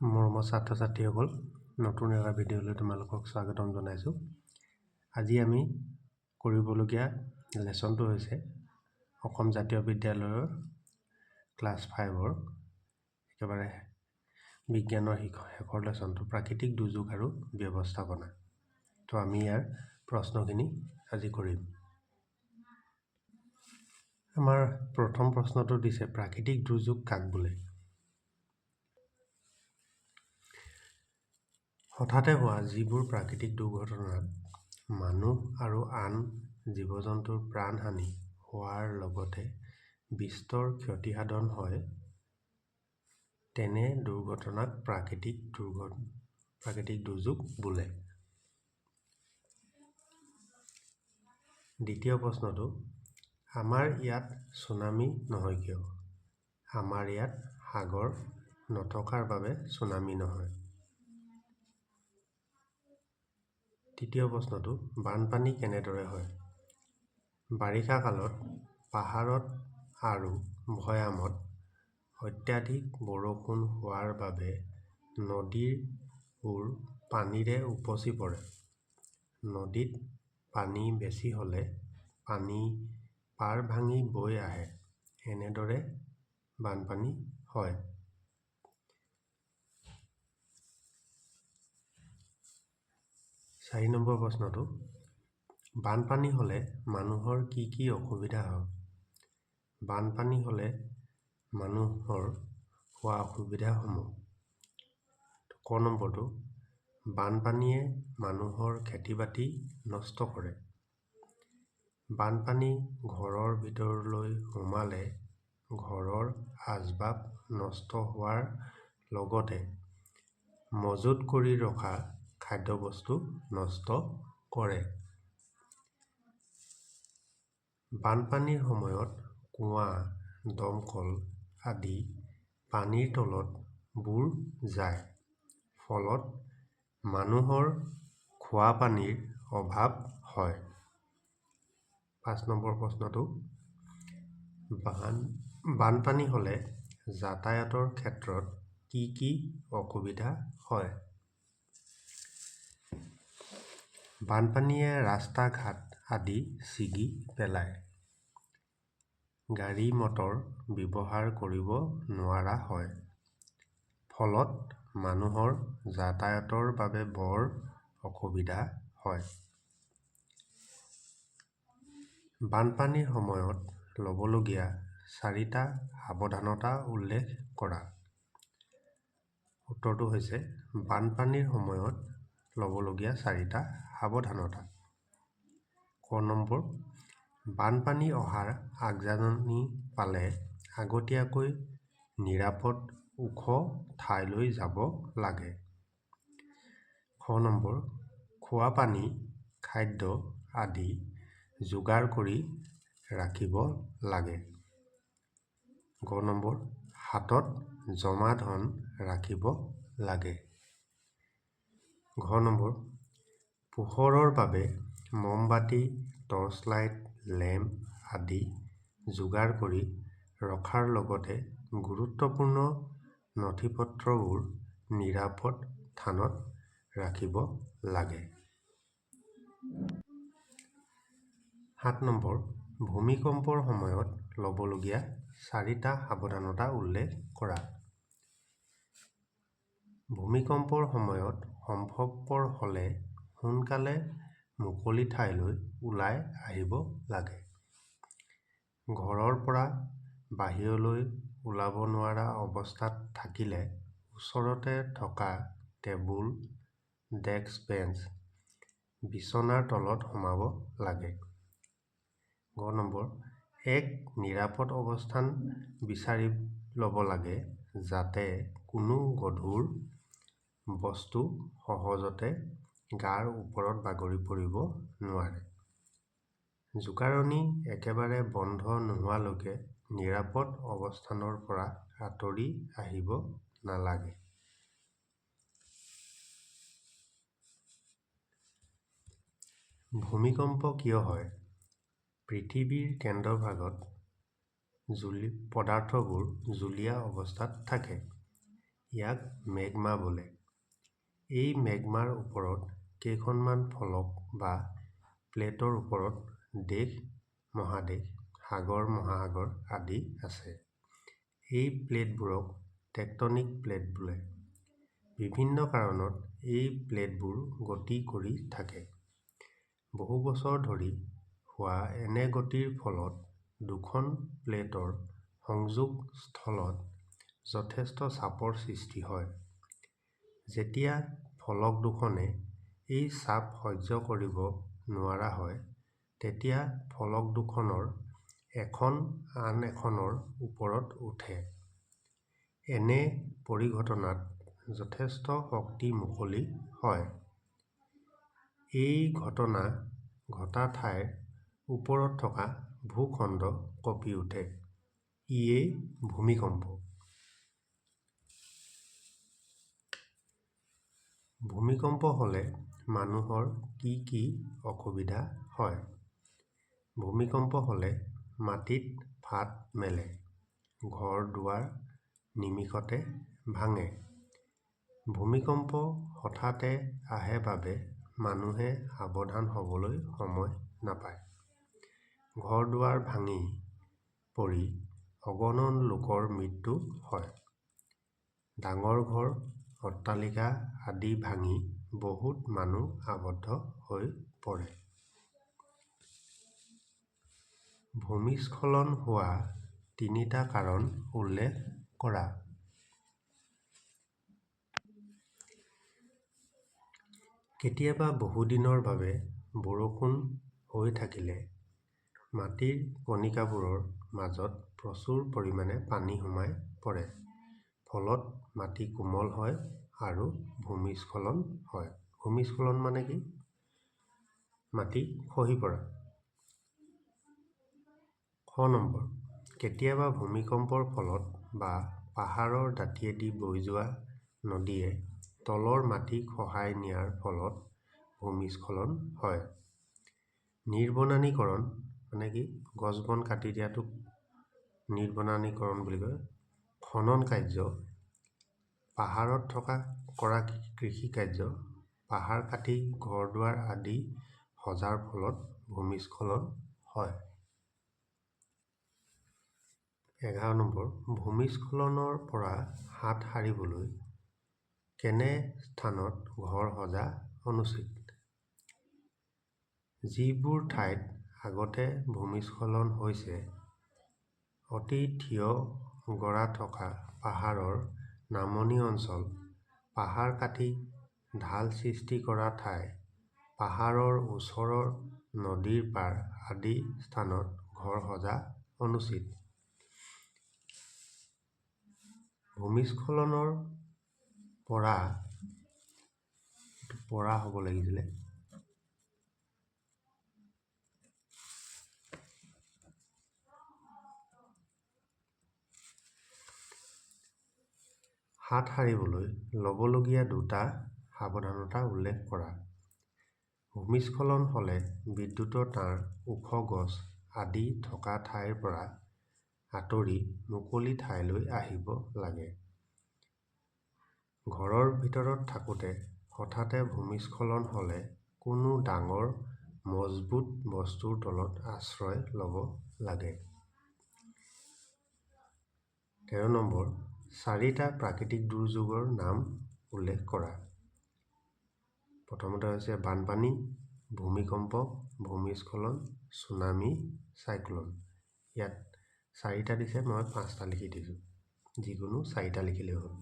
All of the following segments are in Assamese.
মৰমৰ ছাত্ৰ ছাত্ৰীসকল, নতুন এটা ভিডিঅ'লৈ তোমালোকক স্বাগতম জনাইছোঁ। আজি আমি কৰিবলগীয়া লেচনটো হৈছে অসম জাতীয় বিদ্যালয়ৰ ক্লাছ 5ৰ একেবাৰে বিজ্ঞানৰ শেষৰ লেচনটো প্ৰাকৃতিক দুৰ্যোগ আৰু ব্যৱস্থাপনা। তো আমি ইয়াৰ প্ৰশ্নখিনি আজি কৰিম। আমাৰ প্ৰথম প্ৰশ্নটো দিছে, প্ৰাকৃতিক দুৰ্যোগ কাক বোলে? হঠাতে হোৱা যিবোৰ প্ৰাকৃতিক দুৰ্ঘটনাত মানুহ আৰু আন জীৱ জন্তুৰ প্ৰাণহানি হোৱাৰ লগতে বিস্তৰ ক্ষতিসাধন হয়, তেনে দুৰ্ঘটনাক প্ৰাকৃতিক দুৰ্যোগ বোলে। দ্বিতীয় প্ৰশ্নটো, আমাৰ ইয়াত চুনামি নহয় কিয়? আমাৰ ইয়াত সাগৰ নথকাৰ বাবে চুনামি নহয়। তৃতীয় প্ৰশ্নটো, বানপানী কেনেদৰে হয়? বাৰিষা কালত পাহাৰত আৰু ভৈয়ামত অত্যাধিক বৰষুণ হোৱাৰ বাবে নদীবোৰ পানীৰে উপচি পৰে। নদীত পানী বেছি হ'লে পানী পাৰ ভাঙি বৈ আহে। এনেদৰে বানপানী হয়। 4 নম্বৰ প্ৰশ্নটো, বানপানী হ'লে মানুহৰ কি কি অসুবিধা হয়? বানপানী হ'লে মানুহৰ হোৱা অসুবিধাসমূহ। ক নম্বৰটো, বানপানীয়ে মানুহৰ খেতি-বাতি নষ্ট কৰে। বানপানী ঘৰৰ ভিতৰলৈ সোমালে ঘৰৰ আচবাব নষ্ট হোৱাৰ লগতে মজুত কৰি ৰখা খাদ্যবস্তু নষ্ট কৰে। বানপানীৰ সময়ত কুঁৱা, দমকল আদি পানীৰ তলত বুৰ যায়। ফলত মানুহৰ খোৱা পানীৰ অভাৱ হয়। 5 নম্বৰ প্ৰশ্নটো, বানপানী হ'লে যাতায়াতৰ ক্ষেত্ৰত কি কি অসুবিধা হয়? বানপানীয়ে ৰাস্তা-ঘাট আদি ছিগি পেলায়। গাড়ী মটৰ ব্যৱহাৰ কৰিব নোৱাৰা হয়। ফলত মানুহৰ যাতায়াতৰ বাবে বৰ অসুবিধা হয়। বানপানীৰ সময়ত ল'বলগীয়া 4টা সাৱধানতা উল্লেখ কৰা। উত্তৰটো হৈছে, বানপানীৰ সময়ত ল'বলগীয়া 4টা সাৱধানতা। ক নম্বৰ, বানপানী অহাৰ আগজাননী পালে আগতীয়াকৈ নিৰাপদ ওখ ঠাইলৈ যাব লাগে। খ নম্বৰ, খোৱা পানী, খাদ্য আদি যোগাৰ কৰি ৰাখিব লাগে। গ নম্বৰ, হাতত জমা ধন ৰাখিব লাগে। ঘ নম্বৰ, পোহৰৰ বাবে মমবাতি, টৰ্চলাইট, লেম্প আদি যোগাৰ কৰি ৰখাৰ লগতে গুৰুত্বপূৰ্ণ নথিপত্ৰবোৰ নিৰাপদ স্থানত ৰাখিব লাগে। 7 নম্বৰ, ভূমিকম্পৰ সময়ত ল'বলগীয়া 4টা সাৱধানতা উল্লেখ কৰা। ভূমিকম্পৰ সময়ত সম্ভৱপৰ হ'লে সোনকালে মুকলি ঠাইলৈ ওলাই আহিব লাগে। ঘৰৰ পৰা বাহিৰলৈ ওলাব নোৱাৰা অৱস্থাত থাকিলে ওচৰতে থকা টেবুল, ডেস্ক বেঞ্চ, বিচনাৰ তলত সোমাব লাগে। গ নম্বৰ, এক নিৰাপদ অৱস্থান বিচাৰি ল'ব লাগে যাতে কোনো গধুৰ বস্তু সহজতে গাৰ ওপৰত বাগৰি পৰিব নোৱাৰে। জোকাৰণি একেবাৰে বন্ধ নোহোৱালৈকে নিৰাপদ অৱস্থানৰ পৰা আঁতৰি আহিব নালাগে। ভূমিকম্প কিয় হয়? পৃথিৱীৰ কেন্দ্ৰভাগত পদাৰ্থবোৰ জুলীয়া অৱস্থাত থাকে। ইয়াক মেগমা বোলে। এই মেগমাৰ ওপৰত কেইখনমান ফলক বা প্লেটৰ ওপৰত দেশ, মহাদেশ, সাগৰ, মহাসাগৰ আদি আছে। এই প্লেটবোৰক টেকটনিক প্লেট বোলে। বিভিন্ন কাৰণত এই প্লেটবোৰ গতি কৰি থাকে। বহু বছৰ ধৰি হোৱা এনে গতিৰ ফলত দুখন প্লেটৰ সংযোগ স্থলত যথেষ্ট চাপৰ সৃষ্টি হয়। যেতিয়া ফলক দুখনে এই চাপ সহ্য কৰিব নোৱাৰা হয়, তেতিয়া ফলক দুখনৰ এখন আন এখনৰ ওপৰত উঠে। এনে পৰিঘটনাত যথেষ্ট শক্তি মুকলি হয়। এই ঘটনা ঘটা ঠাইৰ ওপৰত থকা ভূখণ্ড কঁপি উঠে। ইয়েই ভূমিকম্প। ভূমিকম্প হ'লে মানুহৰ কি কি অসুবিধা হয়? ভূমিকম্প হ'লে মাটিত ফাট মেলে, ঘৰ-দুৱাৰ নিমিষতে ভাঙে। ভূমিকম্প হঠাতে আহে বাবে মানুহে সাৱধান হ'বলৈ সময় নাপায়। ঘৰ-দুৱাৰ ভাঙি পৰি অগণন লোকৰ মৃত্যু হয়। ডাঙৰ ঘৰ, অট্টালিকা আদি ভাঙি বহুত মানুহ আবদ্ধ হৈ পৰে। ভূমিস্খলন হোৱা তিনিটা কাৰণ উল্লেখ কৰা। কেতিয়াবা বহুদিনৰ বাবে বৰষুণ হৈ থাকিলে মাটিৰ কণিকাবোৰৰ মাজত প্ৰচুৰ পৰিমাণে পানী সোমাই পৰে। ফলত মাটি কোমল হয় আৰু ভূমিস্খলন হয়। ভূমিস্খলন মানে কি? মাটি খহি পৰা। খ নম্বৰ, কেতিয়াবা ভূমিকম্পৰ ফলত বা পাহাৰৰ দাঁতিয়েদি বৈ যোৱা নদীয়ে তলৰ মাটি খহাই নিয়াৰ ফলত ভূমিস্খলন হয়। নিৰ্বনানীকৰণ মানে কি? গছ-বন কাটি দিয়াটোক নিৰ্বনানীকৰণ বুলি কয়। খনন কাৰ্য, পাহাৰত কৰা কৃষি কাৰ্য, পাহাৰ কাটি ঘৰ-দুৱাৰ আদি সজাৰ ফলত ভূমিস্খলন হয়। 11 নম্বৰ, ভূমিস্খলনৰ পৰা হাত সাৰিবলৈ কেনে স্থানত ঘৰ সজা অনুচিত? যিবোৰ ঠাইত আগতে ভূমিস্খলন হৈছে, অতি থিয় গৰা থকা পাহাৰৰ নামনি অঞ্চল, পাহাৰ কাটি ঢাল সৃষ্টি কৰা ঠাই, পাহাৰৰ ওচৰৰ নদীৰ পাৰ আদি স্থানত ঘৰ সজা অনুচিত। ভূমিস্খলনৰ পৰা হ'ব লাগিছিলে। হাত সাৰিবলৈ ল'বলগীয়া দুটা সাৱধানতা উল্লেখ কৰা। ভূমিস্খলন হ'লে বিদ্যুতৰ তাঁৰ, ওখ গছ আদি থকা ঠাইৰ পৰা আঁতৰি মুকলি ঠাইলৈ আহিব লাগে। ঘৰৰ ভিতৰত থাকোঁতে হঠাতে ভূমিস্খলন হ'লে কোনো ডাঙৰ মজবুত বস্তুৰ তলত আশ্ৰয় ল'ব লাগে। 13 নম্বৰ, 4টা প্ৰাকৃতিক দুৰ্যোগৰ নাম উল্লেখ কৰা। প্ৰথমতে হৈছে বানপানী, ভূমিকম্প, ভূমিস্খলন, ছুনামি, চাইক্লন। ইয়াত 4টা দিছে, মই 5টা লিখি দিছোঁ। যিকোনো 4টা লিখিলেই হ'ল।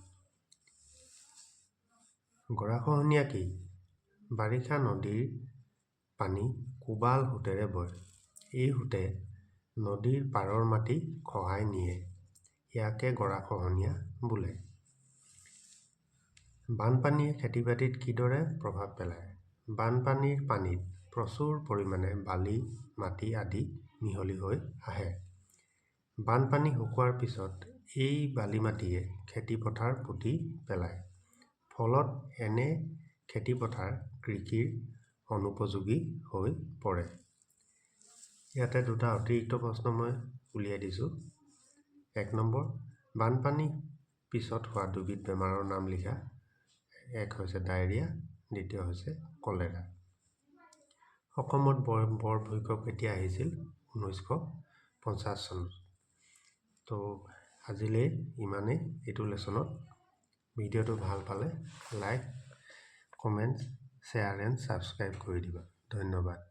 গৰাখহনীয়া কি? বাৰিষা নদীৰ পানী কোবাল সোঁতেৰে বয়। এই সোঁতে নদীৰ পাৰৰ মাটি খহাই নিয়ে। ইয়াকে গৰাখহনীয়া বোলে। বানপানীয়ে খেতি-বাতিত কিদৰে প্ৰভাৱ পেলায়? বানপানীৰ পানীত প্ৰচুৰ পৰিমাণে বালি, মাটি আদি মিহলি হৈ আহে। বানপানী শুকোৱাৰ পিছত এই বালি-মাটিয়ে খেতিপথাৰ পুতি পেলায়। ফলত এনে খেতিপথাৰ কৃষিৰ অনুপযোগী হৈ পৰে। ইয়াতে দুটা অতিৰিক্ত প্ৰশ্ন মই উলিয়াই দিছোঁ। 1 নম্বৰ, বানপানী পিছত হোৱা দুবিধ বেমাৰৰ নাম লিখা। এক হৈছে ডায়েৰিয়া, দ্বিতীয় হৈছে কলেৰা। অসমত বৰ ভূঁইকঁপ কেতিয়া আহিছিল? 1950 চনত। তো আজিলৈ ইমানেই এইটো লেচনত। ভিডিঅ'টো ভাল পালে like, comment, share and subscribe কৰি দিবা। ধন্যবাদ।